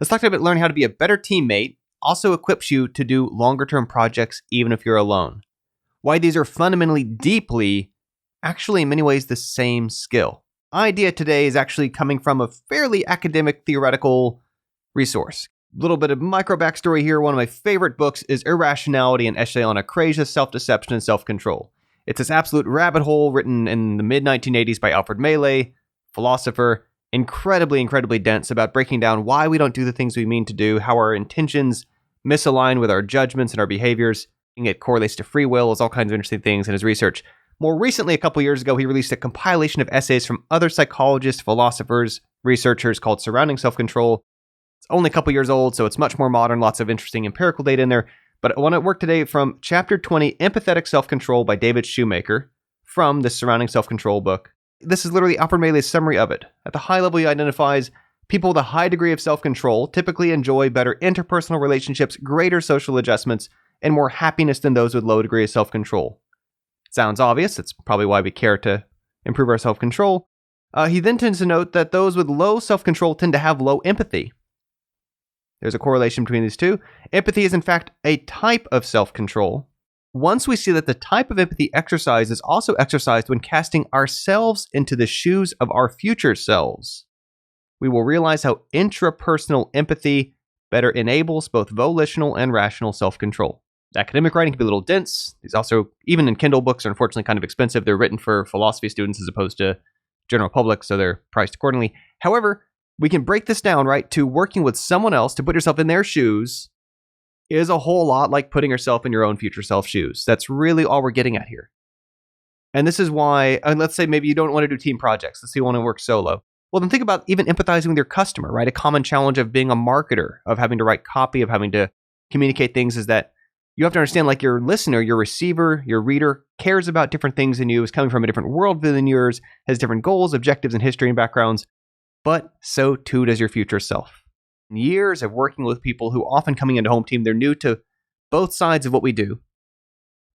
Let's talk about learning how to be a better teammate, also equips you to do longer-term projects even if you're alone. Why these are fundamentally, deeply, actually in many ways the same skill. Idea today is actually coming from a fairly academic, theoretical resource. A little bit of micro backstory here. One of my favorite books is Irrationality, an essay on Acrasia, self-deception, and self-control. It's this absolute rabbit hole written in the mid-1980s by Alfred Mealy, philosopher, incredibly dense about breaking down why we don't do the things we mean to do, how our intentions misalign with our judgments and our behaviors. It correlates to free will, is all kinds of interesting things in his research. More recently, a couple years ago, he released a compilation of essays from other psychologists, philosophers, researchers called Surrounding Self-Control. It's only a couple years old, so it's much more modern, lots of interesting empirical data in there. But I want to work today from Chapter 20, Empathetic Self-Control by David Shoemaker, from the Surrounding Self-Control book. This is literally Alfred Mealy's summary of it. At the high level, he identifies people with a high degree of self-control typically enjoy better interpersonal relationships, greater social adjustments, and more happiness than those with low degree of self-control. Sounds obvious. That's probably why we care to improve our self-control. He then tends to note that those with low self-control tend to have low empathy. There's a correlation between these two. Empathy is in fact a type of self-control. Once we see that the type of empathy exercise is also exercised when casting ourselves into the shoes of our future selves, we will realize how intrapersonal empathy better enables both volitional and rational self-control. Academic writing can be a little dense. These also, even in Kindle books, are unfortunately kind of expensive. They're written for philosophy students as opposed to general public, so they're priced accordingly. However, we can break this down, right, to working with someone else to put yourself in their shoes is a whole lot like putting yourself in your own future self shoes. That's really all we're getting at here. And this is why, let's say maybe you don't want to do team projects. Let's say you want to work solo. Well, then think about even empathizing with your customer, right? A common challenge of being a marketer, of having to write copy, of having to communicate things is that you have to understand, like, your listener, your receiver, your reader cares about different things than you, is coming from a different worldview than yours, has different goals, objectives, and history and backgrounds, but so too does your future self. Years of working with people who often coming into Home Team, they're new to both sides of what we do.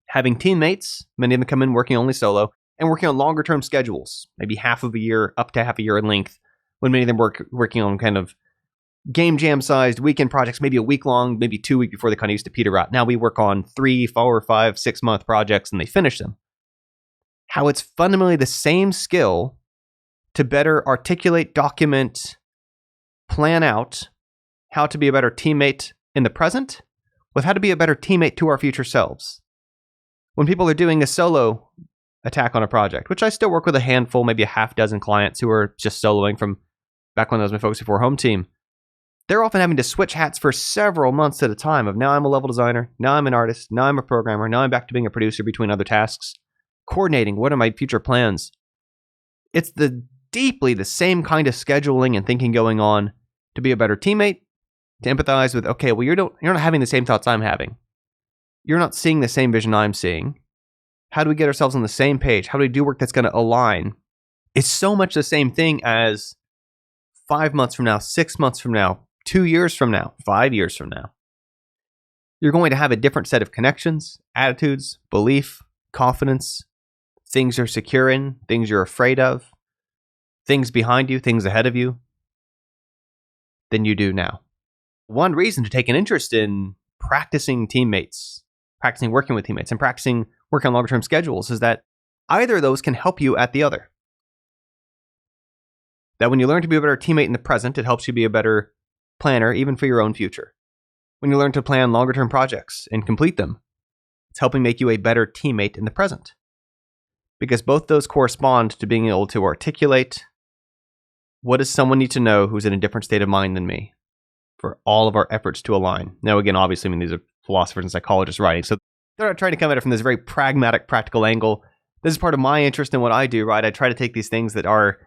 Having teammates, many of them come in working only solo, and working on longer term schedules, maybe half of a year, up to half a year in length, when many of them working on kind of game jam sized weekend projects, maybe a week long, maybe 2 weeks before they kind of used to peter out. Now we work on 3, 4, 5, 6 month projects and they finish them. How it's fundamentally the same skill to better articulate, document, plan out how to be a better teammate in the present with how to be a better teammate to our future selves. When people are doing a solo attack on a project, which I still work with a handful, maybe a half dozen clients who are just soloing from back when I was my folks before Home Team, they're often having to switch hats for several months at a time of now I'm a level designer, now I'm an artist, now I'm a programmer, now I'm back to being a producer between other tasks, coordinating what are my future plans. It's deeply the same kind of scheduling and thinking going on to be a better teammate, to empathize with, okay, well, you're not having the same thoughts I'm having. You're not seeing the same vision I'm seeing. How do we get ourselves on the same page? How do we do work that's going to align? It's so much the same thing as 5 months from now, 6 months from now, 2 years from now, 5 years from now. You're going to have a different set of connections, attitudes, belief, confidence, things you're secure in, things you're afraid of, things behind you, things ahead of you, than you do now. One reason to take an interest in practicing teammates, practicing working with teammates, and practicing working on longer term schedules is that either of those can help you at the other. That when you learn to be a better teammate in the present, it helps you be a better planner, even for your own future. When you learn to plan longer term projects and complete them, it's helping make you a better teammate in the present. Because both those correspond to being able to articulate what does someone need to know who's in a different state of mind than me for all of our efforts to align. Now, again, obviously, these are philosophers and psychologists writing, so they're not trying to come at it from this very pragmatic, practical angle. This is part of my interest in what I do, right? I try to take these things that are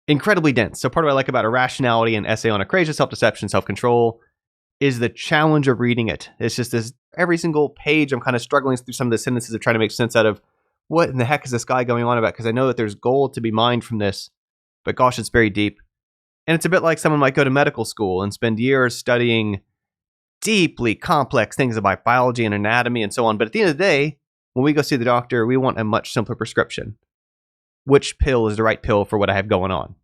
incredibly dense. So part of what I like about Irrationality, an essay on Acrasia, self-deception, self-control, is the challenge of reading it. It's just this, every single page, I'm kind of struggling through some of the sentences of trying to make sense out of what in the heck is this guy going on about? Because I know that there's gold to be mined from this, but gosh, it's very deep. And it's a bit like someone might go to medical school and spend years studying deeply complex things about biology and anatomy and so on. But at the end of the day, when we go see the doctor, we want a much simpler prescription. Which pill is the right pill for what I have going on?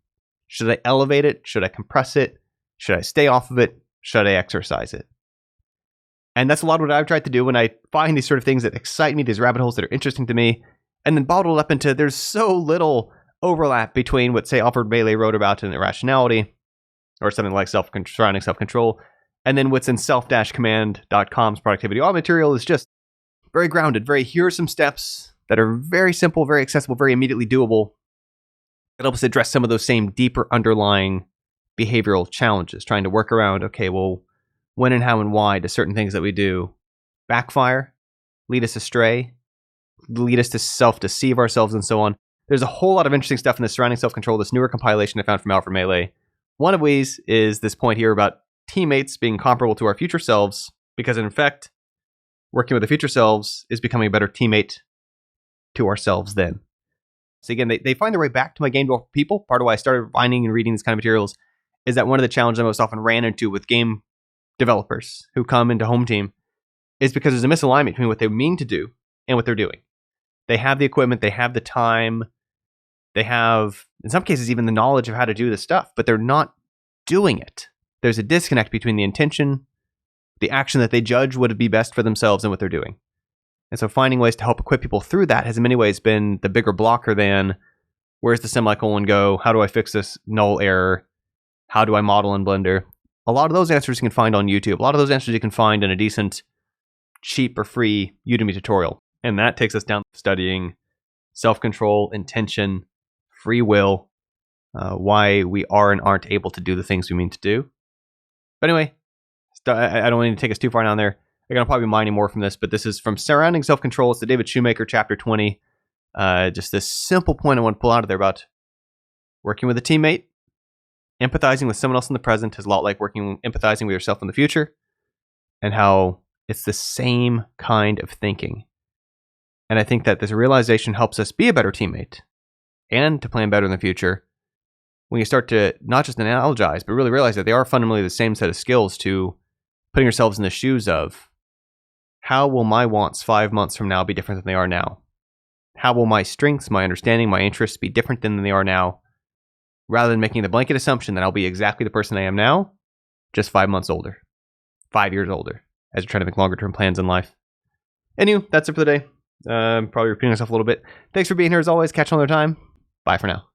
Should I elevate it? Should I compress it? Should I stay off of it? should I exercise it? And that's a lot of what I've tried to do when I find these sort of things that excite me, these rabbit holes that are interesting to me, and then bottled up into there's so little overlap between what, say, Alfred Melee wrote about in Irrationality, or something like surrounding self-control, and then what's in self-command.com's productivity audit material is just very grounded. Here are some steps that are very simple, very accessible, very immediately doable, that help us address some of those same deeper underlying behavioral challenges, trying to work around, okay, well, when and how and why do certain things that we do backfire, lead us astray, lead us to self-deceive ourselves, and so on. There's a whole lot of interesting stuff in this surrounding self-control, this newer compilation I found from Alfred Melee. One of these is this point here about teammates being comparable to our future selves, because in effect, working with the future selves is becoming a better teammate to ourselves then. So again, they find their way back to my game developer people. Part of why I started finding and reading these kind of materials is that one of the challenges I most often ran into with game developers who come into Home Team is because there's a misalignment between what they mean to do and what they're doing. They have the equipment, they have the time, they have, in some cases, even the knowledge of how to do this stuff, but they're not doing it. There's a disconnect between the intention, the action that they judge would be best for themselves, and what they're doing. And so finding ways to help equip people through that has in many ways been the bigger blocker than where's the semicolon go? How do I fix this null error? How do I model in Blender? A lot of those answers you can find on YouTube. A lot of those answers you can find in a decent, cheap or free Udemy tutorial. And that takes us down to studying self-control, intention, free will, why we are and aren't able to do the things we mean to do. But anyway, I don't need to take us too far down there. I'm going to probably be mining more from this, but this is from Surrounding Self-Control. It's the David Shoemaker, Chapter 20. Just this simple point I want to pull out of there about working with a teammate. Empathizing with someone else in the present is a lot like empathizing with yourself in the future, and how it's the same kind of thinking. And I think that this realization helps us be a better teammate and to plan better in the future when you start to not just analogize, but really realize that they are fundamentally the same set of skills to putting yourselves in the shoes of how will my wants 5 months from now be different than they are now? How will my strengths, my understanding, my interests be different than they are now? Rather than making the blanket assumption that I'll be exactly the person I am now, just 5 months older, 5 years older, as you're trying to make longer term plans in life. Anyway, that's it for the day. Probably repeating myself a little bit. Thanks for being here as always. Catch you another time. Bye for now.